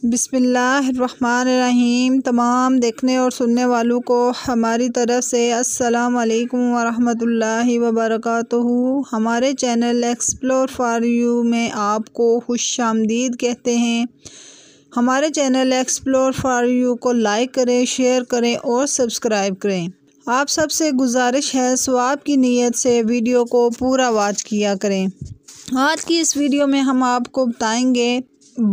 بسم اللہ الرحمن الرحیم۔ تمام دیکھنے اور سننے والوں کو ہماری طرف سے السلام علیکم ورحمۃ اللہ وبرکاتہ۔ ہمارے چینل ایکسپلور فار یو میں آپ کو خوش آمدید کہتے ہیں۔ ہمارے چینل ایکسپلور فار یو کو لائک کریں، شیئر کریں اور سبسکرائب کریں۔ آپ سب سے گزارش ہے ثواب کی نیت سے ویڈیو کو پورا واچ کیا کریں۔ آج کی اس ویڈیو میں ہم آپ کو بتائیں گے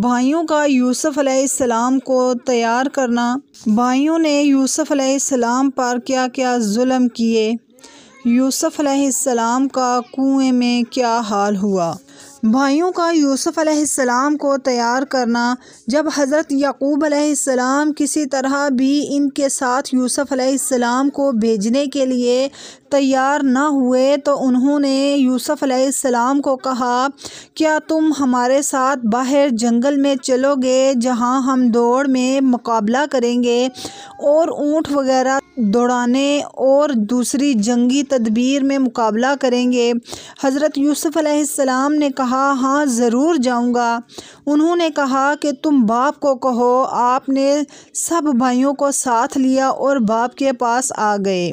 بھائیوں کا یوسف علیہ السلام کو تیار کرنا۔ بھائیوں نے یوسف علیہ السلام پر کیا کیا ظلم کیے، یوسف علیہ السلام کا کنویں میں کیا حال ہوا۔ بھائیوں کا یوسف علیہ السلام کو تیار کرنا۔ جب حضرت یعقوب علیہ السلام کسی طرح بھی ان کے ساتھ یوسف علیہ السلام کو بھیجنے کے لیے تیار نہ ہوئے تو انہوں نے یوسف علیہ السلام کو کہا، کیا تم ہمارے ساتھ باہر جنگل میں چلو گے جہاں ہم دوڑ میں مقابلہ کریں گے اور اونٹ وغیرہ دوڑانے اور دوسری جنگی تدبیر میں مقابلہ کریں گے؟ حضرت یوسف علیہ السلام نے کہا، ہاں ضرور جاؤں گا۔ انہوں نے کہا کہ تم باپ کو کہو۔ آپ نے سب بھائیوں کو ساتھ لیا اور باپ کے پاس آ گئے۔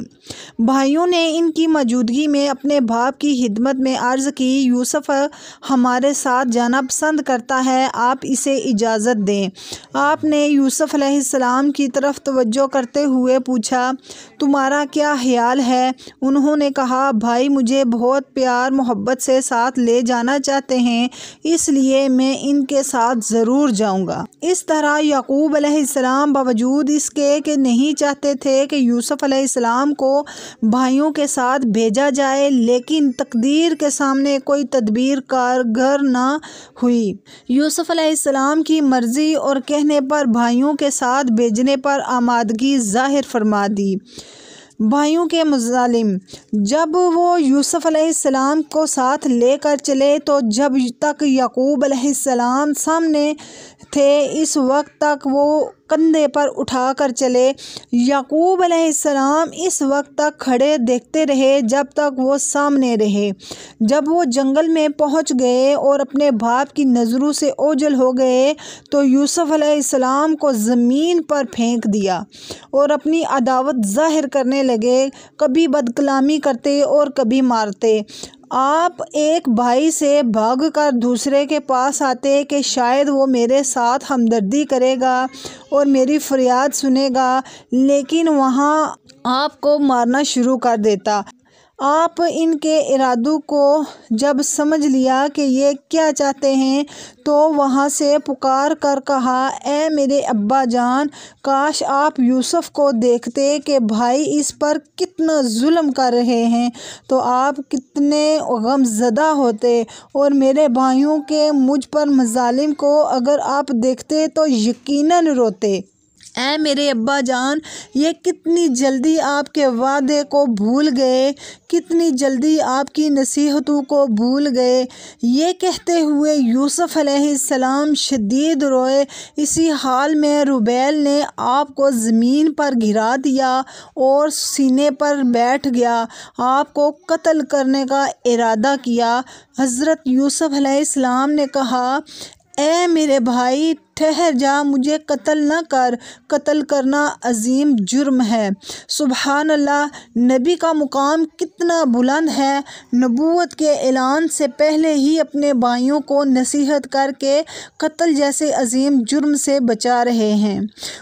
بھائیوں نے ان کی موجودگی میں اپنے باپ کی خدمت میں عرض کی، یوسف ہمارے ساتھ جانا پسند کرتا ہے، آپ اسے اجازت دیں۔ آپ نے یوسف علیہ السلام کی طرف توجہ کرتے ہوئے پوچھا، تمہارا کیا خیال ہے؟ انہوں نے کہا، بھائی مجھے بہت پیار محبت سے ساتھ لے جانا چاہتے ہیں، اس لیے میں ان کے ساتھ ضرور جاؤں گا۔ اس طرح یعقوب علیہ السلام باوجود اس کے کہ نہیں چاہتے تھے کہ یوسف علیہ السلام کو بھائیوں کے ساتھ بھیجا جائے، لیکن تقدیر کے سامنے کوئی تدبیر کارگر نہ ہوئی۔ یوسف علیہ السلام کی مرضی اور کہنے پر بھائیوں کے ساتھ بھیجنے پر آمادگی ظاہر فرما دی۔ بھائیوں کے مظالم۔ جب وہ یوسف علیہ السلام کو ساتھ لے کر چلے تو جب تک یعقوب علیہ السلام سامنے تھے اس وقت تک وہ کندھے پر اٹھا کر چلے۔ یعقوب علیہ السلام اس وقت تک کھڑے دیکھتے رہے جب تک وہ سامنے رہے۔ جب وہ جنگل میں پہنچ گئے اور اپنے باپ کی نظروں سے اوجھل ہو گئے تو یوسف علیہ السلام کو زمین پر پھینک دیا اور اپنی عداوت ظاہر کرنے لگے، کبھی بدکلامی کرتے اور کبھی مارتے۔ آپ ایک بھائی سے بھاگ کر دوسرے کے پاس آتے کہ شاید وہ میرے ساتھ ہمدردی کرے گا اور میری فریاد سنے گا، لیکن وہاں آپ کو مارنا شروع کر دیتا۔ آپ ان کے ارادوں کو جب سمجھ لیا کہ یہ کیا چاہتے ہیں تو وہاں سے پکار کر کہا، اے میرے ابا جان، کاش آپ یوسف کو دیکھتے کہ بھائی اس پر کتنا ظلم کر رہے ہیں تو آپ کتنے غم زدہ ہوتے، اور میرے بھائیوں کے مجھ پر مظالم کو اگر آپ دیکھتے تو یقیناً روتے۔ اے میرے ابا جان، یہ کتنی جلدی آپ کے وعدے کو بھول گئے، کتنی جلدی آپ کی نصیحتوں کو بھول گئے۔ یہ کہتے ہوئے یوسف علیہ السلام شدید روئے۔ اسی حال میں روبیل نے آپ کو زمین پر گرا دیا اور سینے پر بیٹھ گیا، آپ کو قتل کرنے کا ارادہ کیا۔ حضرت یوسف علیہ السلام نے کہا، اے میرے بھائی ٹھہر جا، مجھے قتل نہ کر، قتل کرنا عظیم جرم ہے۔ سبحان اللہ، نبی کا مقام کتنا بلند ہے، نبوت کے اعلان سے پہلے ہی اپنے بھائیوں کو نصیحت کر کے قتل جیسے عظیم جرم سے بچا رہے ہیں۔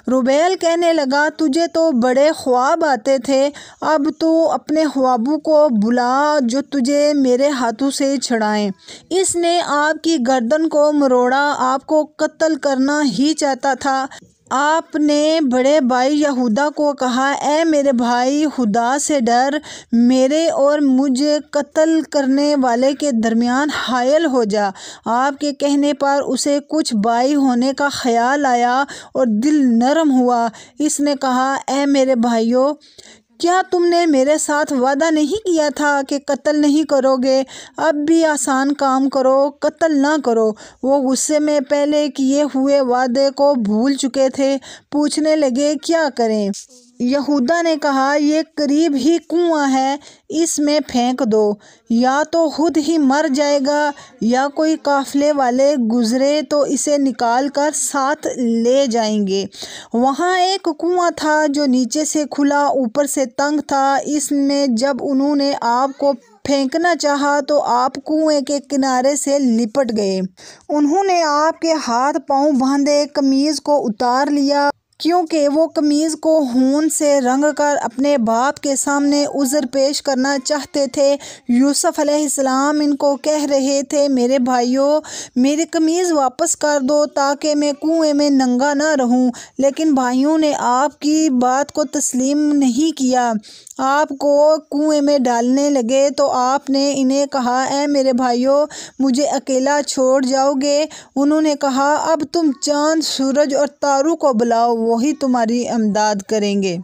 روبیل کہنے لگا، تجھے تو بڑے خواب آتے تھے، اب تو اپنے خوابوں کو بلا جو تجھے میرے ہاتھوں سے چھڑائیں۔ اس نے آپ کی گردن کو مروڑا، آپ کو قتل کرنا ہی چاہتا تھا۔ آپ نے بڑے بھائی یہودا کو کہا، اے میرے بھائی، خدا سے ڈر، میرے اور مجھے قتل کرنے والے کے درمیان حائل ہو جا۔ آپ کے کہنے پر اسے کچھ بھائی ہونے کا خیال آیا اور دل نرم ہوا۔ اس نے کہا، اے میرے بھائیو، کیا تم نے میرے ساتھ وعدہ نہیں کیا تھا کہ قتل نہیں کرو گے؟ اب بھی آسان کام کرو، قتل نہ کرو۔ وہ غصے میں پہلے کیے ہوئے وعدے کو بھول چکے تھے، پوچھنے لگے، کیا کریں؟ یہودا نے کہا یہ قریب ہی کنواں ہے، اس میں پھینک دو، یا تو خود ہی مر جائے گا یا کوئی قافلے والے گزرے تو اسے نکال کر ساتھ لے جائیں گے۔ وہاں ایک کنواں تھا جو نیچے سے کھلا اوپر سے تنگ تھا، اس میں جب انہوں نے آپ کو پھینکنا چاہا تو آپ کنویں کے کنارے سے لپٹ گئے۔ انہوں نے آپ کے ہاتھ پاؤں باندھے، قمیض کو اتار لیا کیونکہ وہ قمیض کو خون سے رنگ کر اپنے باپ کے سامنے عذر پیش کرنا چاہتے تھے۔ یوسف علیہ السلام ان کو کہہ رہے تھے، میرے بھائیو، میری قمیض واپس کر دو تاکہ میں کنویں میں ننگا نہ رہوں، لیکن بھائیوں نے آپ کی بات کو تسلیم نہیں کیا، آپ کو کنویں میں ڈالنے لگے تو آپ نے انہیں کہا، اے میرے بھائیو، مجھے اکیلا چھوڑ جاؤ گے؟ انہوں نے کہا، اب تم چاند، سورج اور تاروں کو بلاؤ، وہی تمہاری امداد کریں گے۔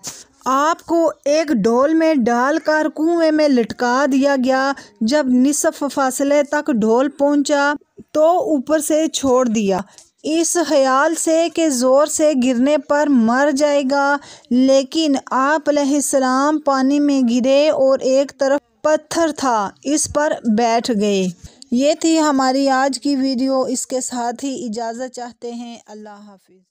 آپ کو ایک ڈھول میں ڈال کر کنویں میں لٹکا دیا گیا۔ جب نصف فاصلے تک ڈھول پہنچا تو اوپر سے چھوڑ دیا، اس خیال سے کہ زور سے گرنے پر مر جائے گا، لیکن آپ علیہ السلام پانی میں گرے اور ایک طرف پتھر تھا، اس پر بیٹھ گئے۔ یہ تھی ہماری آج کی ویڈیو، اس کے ساتھ ہی اجازت چاہتے ہیں۔ اللہ حافظ۔